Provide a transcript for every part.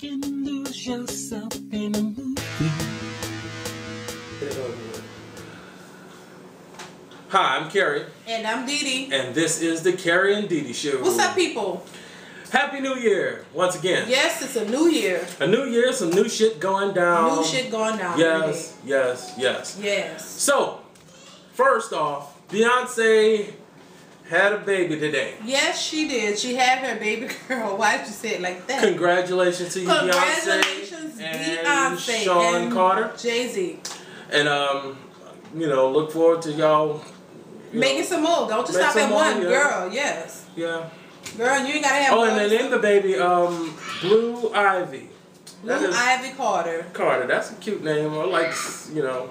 can lose yourself in a movie. Hi, I'm Kerry. And I'm Dee Dee. And this is the Kerry and Dee Dee Show. What's up, people? Happy New Year, once again. Yes, it's a new year. A new year, some new shit going down. New shit going down. Yes, yes, yes. Yes. So, first off, Beyonce had a baby today. Yes, she did. She had her baby girl. Why did you say it like that? Congratulations to you, Congratulations, Beyonce, Sean and Carter, Jay-Z. And you know, look forward to y'all making some more. Don't just stop at one, girl. Yes. Yeah. Girl, you ain't gotta have. Oh, and they named the baby Blue Ivy. Blue Ivy Carter. Carter. That's a cute name. I like, you know.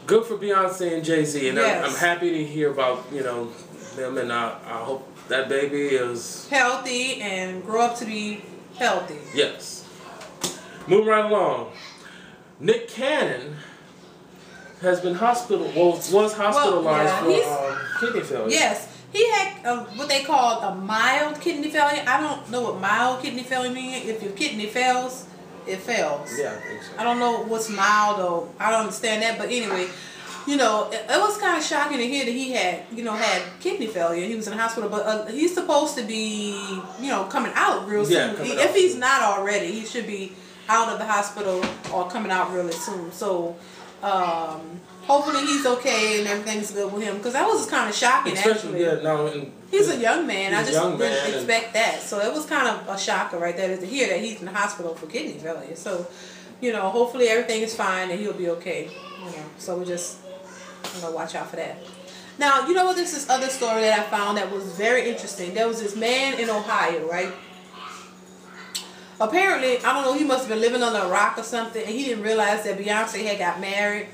Good for Beyonce and Jay-Z, and yes. I'm happy to hear about, you know, them, and I hope that baby is healthy and grow up to be healthy. Yes. Moving right along. Nick Cannon has been was hospitalized for kidney failure. Yes. He had what they call a mild kidney failure. I don't know what mild kidney failure means. If your kidney fails, it fails. Yeah, I think so. I don't know what's mild, or I don't understand that. But anyway, you know, it was kind of shocking to hear that he had, you know, had kidney failure. He was in the hospital, but he's supposed to be, you know, coming out real soon. If he's not already, he should be out of the hospital or coming out really soon. So, hopefully he's okay and everything's good with him, because that was kind of shocking. Especially, actually. He's a young man. I just didn't expect that. So it was kind of a shocker right there to hear that he's in the hospital for kidney failure. So, you know, hopefully everything is fine and he'll be okay. You know, so we just watch out for that. Now, you know what? This other story that I found that was very interesting. There was this man in Ohio, right? Apparently, I don't know, he must have been living on a rock or something, and he didn't realize that Beyonce had got married.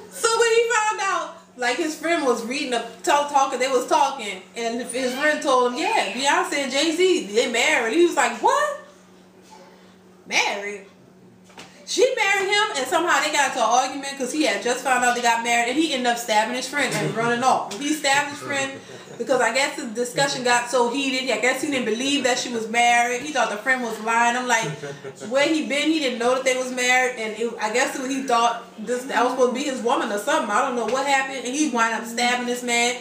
So when he found out, like, his friend was reading talking, they was talking, and his friend told him, yeah, Beyonce and Jay-Z, they married. He was like, what? Married? She married him, and somehow they got into an argument because he had just found out they got married, and he ended up stabbing his friend and running off. He stabbed his friend because I guess the discussion got so heated. I guess he didn't believe that she was married. He thought the friend was lying. I'm like, where he been? He didn't know that they was married, and I guess he thought that was supposed to be his woman or something. I don't know what happened, and he wound up stabbing this man.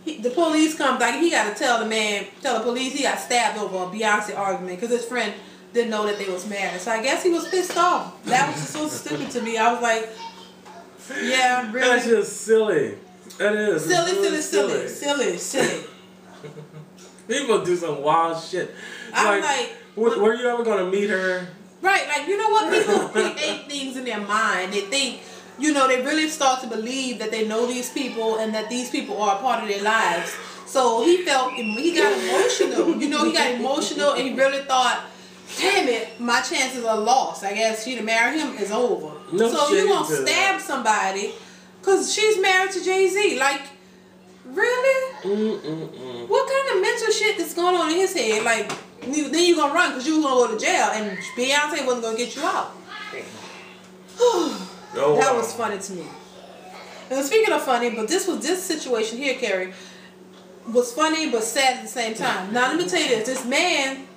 The police comes, like, he got to tell the police he got stabbed over a Beyonce argument because his friend didn't know that they was married. So I guess he was pissed off. That was just so stupid to me. I was like, yeah, really. That's just silly. That is. Silly. People do some wild shit. I'm like, were you ever gonna meet her? Right, like, you know what? People create things in their mind. They think, you know, they really start to believe that they know these people and that these people are a part of their lives. So he got emotional. You know, he got emotional, and he really thought, damn it, my chances are lost. I guess she to marry him is over. No, so you gonna stab somebody because she's married to Jay-Z? Like, really? What kind of mental shit is going on in his head? Like, then you gonna run because you gonna go to jail, and Beyonce wasn't gonna get you out. That was funny to me. And speaking of funny, but this situation here, Kerry, was funny but sad at the same time. Now let me tell you this: this man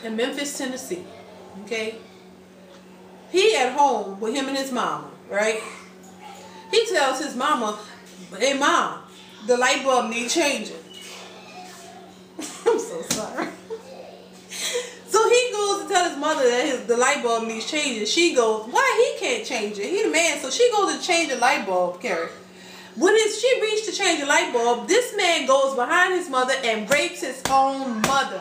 in Memphis, Tennessee, okay? He at home with him and his mama, right? He tells his mama, hey, Mom, the light bulb needs changing. I'm so sorry. So he goes to tell his mother that the light bulb needs changing. She goes, why he can't change it? He the man. So she goes to change the light bulb, Kerry. When she reached to change the light bulb, this man goes behind his mother and rapes his own mother.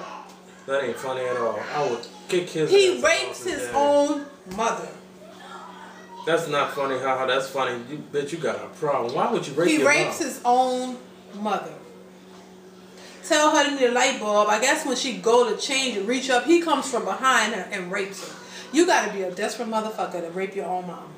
That ain't funny at all. I would kick his ass. He rapes his own mother. That's not funny. How that's funny. You bet you got a problem. Why would you rape your mom? He rapes his own mother. Tell her to need a light bulb. I guess when she go to change and reach up, he comes from behind her and rapes her. You got to be a desperate motherfucker to rape your own mom.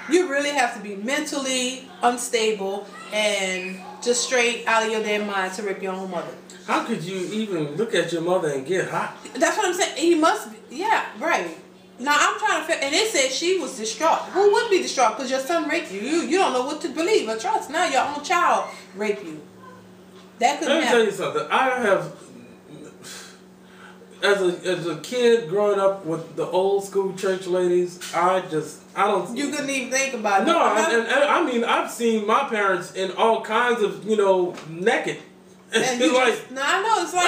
You really have to be mentally unstable and just straight out of your damn mind to rape your own mother. How could you even look at your mother and get hot? That's what I'm saying. He must be. Yeah, right. Now I'm trying to figure, and it said she was distraught. Who wouldn't be distraught? Because your son raped you. You don't know what to believe or trust. Now your own child raped you. That couldn't Let me happen. tell you something. I have, as a kid growing up with the old school church ladies, I don't. You couldn't even think about it. No, and I mean, I've seen my parents in all kinds of, naked. And It's like, no, I know, it's like,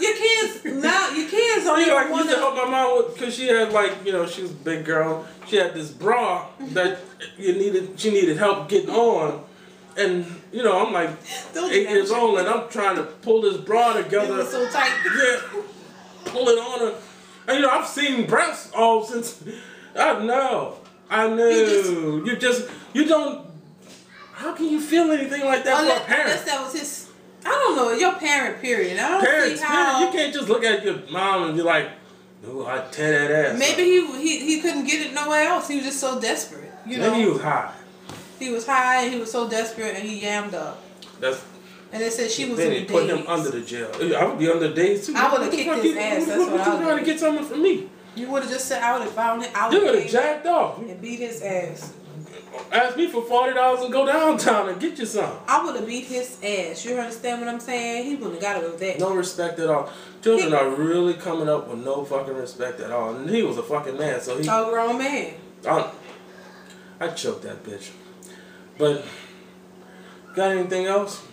your kids don't even I want used to help my mom because she had she was a big girl. She had this bra that she needed help getting on. And, I'm like 8 years old and I'm trying to pull this bra together. It was so tight. Yeah, pull it on her. And, I've seen breasts all since, I know. You don't, how can you feel anything like that for a parent? That was his, I don't know, your parent period. I don't Parents, see how. you can't just look at your mom and be like, no, I'd tear that ass. Maybe he couldn't get it nowhere else. He was just so desperate. Maybe he was high. He was high and he was so desperate and he yammed up. And they said she was in the days. Put him under the jail. I would be under the days too. I would have kicked his ass. That's what I would have done. You trying to get something from me? You would have just said, I would have found him. You would have jacked off. And beat his ass. Ask me for $40 and go downtown and get you some. I would have beat his ass. You understand what I'm saying? He wouldn't have got away with that. No respect at all. Children are really coming up with no fucking respect at all. And he was a fucking man, so he... A grown man. I choked that bitch. But, got anything else?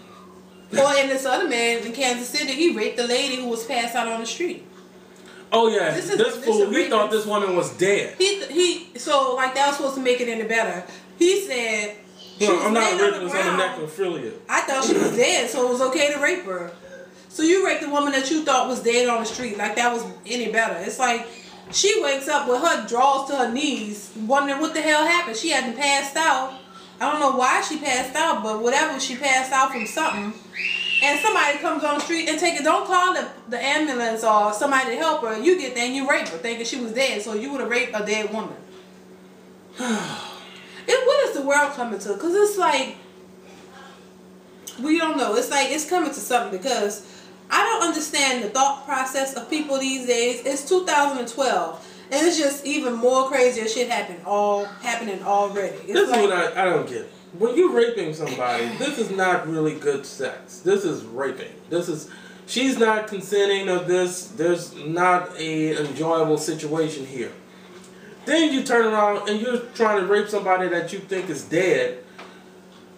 Well, and this other man in Kansas City, he raped the lady who was passed out on the street. Oh yeah, this fool, he thought this woman was dead. So like that was supposed to make it any better. He said, I'm not raping this on the necrophilia. I thought she was dead, so it was okay to rape her. So you raped the woman that you thought was dead on the street, like that was any better. It's like she wakes up with her drawers to her knees, wondering what the hell happened. She hadn't passed out. I don't know why she passed out, but whatever, she passed out from something. And somebody comes on the street and take it. Don't call the ambulance or somebody to help her. You get there and you rape her, thinking she was dead. So you would have raped a dead woman. What is the world coming to? Because it's like, we don't know. It's like it's coming to something because I don't understand the thought process of people these days. It's 2012. And it's just even more crazier shit happening already. It's this is what I don't get. When you're raping somebody, this is not really good sex. This is raping. She's not consenting of this. There's not a enjoyable situation here. Then you turn around and you're trying to rape somebody that you think is dead.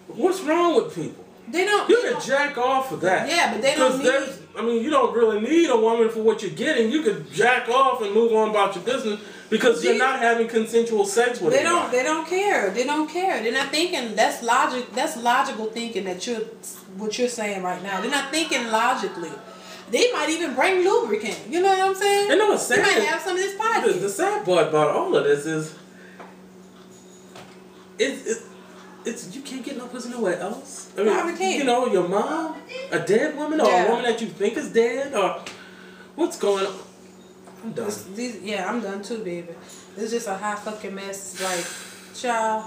What's wrong with people? You can jack off for that. Yeah, but they don't need... you don't really need a woman for what you're getting. You could jack off and move on about your business because you're not having consensual sex with them. They don't care. They don't care. They're not thinking. That's logic. That's logical thinking what you're saying right now. They're not thinking logically. They might even bring lubricant. You know what I'm saying? And what's sad? They might have some in his pocket. The sad part about all of this is you can't get no pussy nowhere else. I mean, your mom, a dead woman, or a woman that you think is dead, or what's going on? I'm done. I'm done too, baby. It's just a hot fucking mess. It's like, child,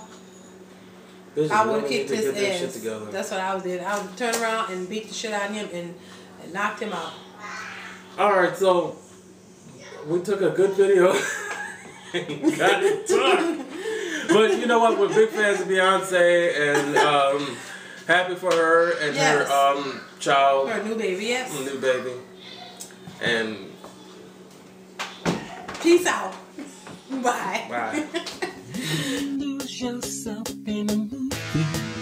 I would have kicked his ass. That's what I would did. I would turn around and beat the shit out of him and knocked him out. All right, so we took a good video and got it done. But you know what? We're big fans of Beyonce and happy for her and her child. Her new baby, yes. New baby. And peace out. Bye. Bye. Lose yourself in a movie.